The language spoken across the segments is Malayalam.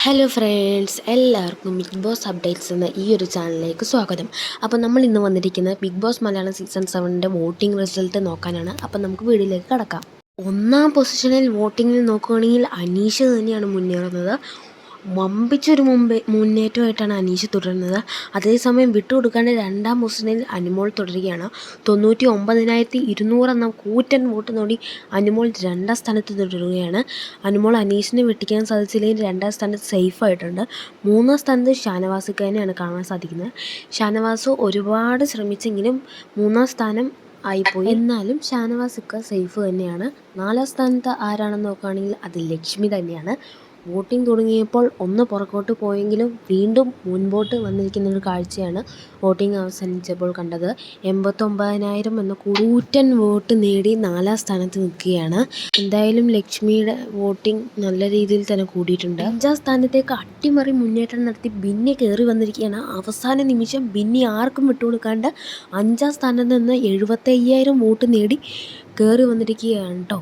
ഹലോ ഫ്രണ്ട്സ്, എല്ലാവർക്കും ബിഗ് ബോസ് അപ്ഡേറ്റ്സ് എന്ന ഈ ഒരു ചാനലിലേക്ക് സ്വാഗതം. അപ്പോൾ നമ്മൾ ഇന്ന് വന്നിരിക്കുന്നത് Bigg Boss Malayalam season 7 voting result നോക്കാനാണ്. അപ്പോൾ നമുക്ക് വീഡിയോയിലേക്ക് കടക്കാം. ഒന്നാം പൊസിഷനിൽ വോട്ടിങ്ങിൽ നോക്കുകയാണെങ്കിൽ അനീഷ് തന്നെയാണ് മുന്നേറുന്നത്. വമ്പിച്ചൊരു മുന്നേറ്റമായിട്ടാണ് അനീഷ് തുടരുന്നത്. അതേസമയം വിട്ടുകൊടുക്കാണ്ട് രണ്ടാം പൊസിഷനിൽ അനുമോൾ തുടരുകയാണ്. 99,200 എന്ന കൂറ്റൻ വോട്ട് നേടി അനുമോൾ രണ്ടാം സ്ഥാനത്ത് തുടരുകയാണ്. അനുമോൾ അനീഷിനെ വെട്ടിക്കാൻ സാധിച്ചില്ലെങ്കിൽ രണ്ടാം സ്ഥാനത്ത് സേഫായിട്ടുണ്ട്. മൂന്നാം സ്ഥാനത്ത് ഷാനവാസിക്കാനെയാണ് കാണാൻ സാധിക്കുന്നത്. ഷാനവാസ് ഒരുപാട് ശ്രമിച്ചെങ്കിലും മൂന്നാം സ്ഥാനം ആയിപ്പോയി. എന്നാലും ഷാനവാസിക്ക സേഫ് തന്നെയാണ്. നാലാം സ്ഥാനത്ത് ആരാണെന്ന് നോക്കുകയാണെങ്കിൽ അത് ലക്ഷ്മി തന്നെയാണ്. വോട്ടിംഗ് തുടങ്ങിയപ്പോൾ ഒന്ന് പുറകോട്ട് പോയെങ്കിലും വീണ്ടും മുൻപോട്ട് വന്നിരിക്കുന്ന ഒരു കാഴ്ചയാണ് വോട്ടിംഗ് അവസാനിച്ചപ്പോൾ കണ്ടത്. 89,000 എന്ന കൂറ്റൻ വോട്ട് നേടി നാലാം സ്ഥാനത്ത് നിൽക്കുകയാണ്. എന്തായാലും ലക്ഷ്മിയുടെ വോട്ടിംഗ് നല്ല രീതിയിൽ തന്നെ കൂടിയിട്ടുണ്ട്. അഞ്ചാം സ്ഥാനത്തേക്ക് അട്ടിമറി മുന്നേറ്റം നടത്തി ബിന്നി കയറി വന്നിരിക്കുകയാണ്. അവസാന നിമിഷം ബിന്നി ആർക്കും വിട്ടുകൊടുക്കാണ്ട് അഞ്ചാം സ്ഥാനത്ത് നിന്ന് 75,000 വോട്ട് നേടി കയറി വന്നിരിക്കുകയാണ് കേട്ടോ.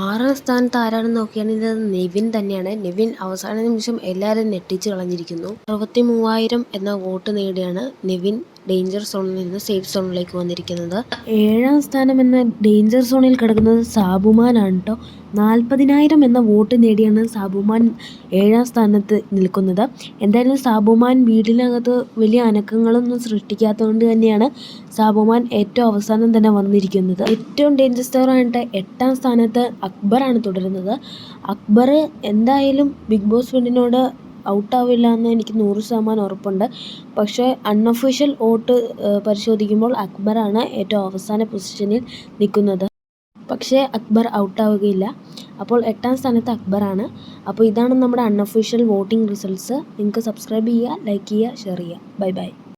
ആറാം സ്ഥാനത്ത് ആരാണെന്ന് നോക്കിയാണെങ്കിൽ അത് നെവിൻ തന്നെയാണ്. നെവിൻ അവസാന നിമിഷം എല്ലാവരും ഞെട്ടിച്ച് കളഞ്ഞിരിക്കുന്നു. 63,000 എന്ന വോട്ട് നേടിയാണ് നെവിൻ ഡേഞ്ചർ സോണിൽ നിന്ന് സേഫ് സോണിലേക്ക് വന്നിരിക്കുന്നത്. ഏഴാം സ്ഥാനം എന്ന ഡേഞ്ചർ സോണിൽ കിടക്കുന്നത് സാബുമാനാണ് കേട്ടോ. 40,000 എന്ന വോട്ട് നേടിയാണ് സാബുമാൻ ഏഴാം സ്ഥാനത്ത് നിൽക്കുന്നത്. എന്തായാലും സാബുമാൻ വീടിനകത്ത് വലിയ അനക്കങ്ങളൊന്നും സൃഷ്ടിക്കാത്തതുകൊണ്ട് തന്നെയാണ് സാബുമാൻ ഏറ്റവും അവസാനം തന്നെ വന്നിരിക്കുന്നത്. ഏറ്റവും ഡേഞ്ചർ സ്റ്റോറായിട്ട് എട്ടാം സ്ഥാനത്ത് അക്ബറാണ് തുടരുന്നത്. അക്ബർ എന്തായാലും ബിഗ് ബോസ് വീടിനോട് ഔട്ടാവില്ല എന്ന് എനിക്ക് 100% ഉറപ്പുണ്ട്. പക്ഷേ അൺഒഫീഷ്യൽ വോട്ട് പരിശോധിക്കുമ്പോൾ അക്ബറാണ് ഏറ്റവും അവസാന പൊസിഷനിൽ നിൽക്കുന്നത്. പക്ഷേ അക്ബർ ഔട്ടാവുകയില്ല. അപ്പോൾ എട്ടാം സ്ഥാനത്ത് അക്ബറാണ്. അപ്പോൾ ഇതാണ് നമ്മുടെ അൺഒഫീഷ്യൽ വോട്ടിംഗ് റിസൾട്ട്സ്. നിങ്ങൾക്ക് സബ്സ്ക്രൈബ് ചെയ്യുക, ലൈക്ക് ചെയ്യുക, ഷെയർ ചെയ്യുക. Bye bye.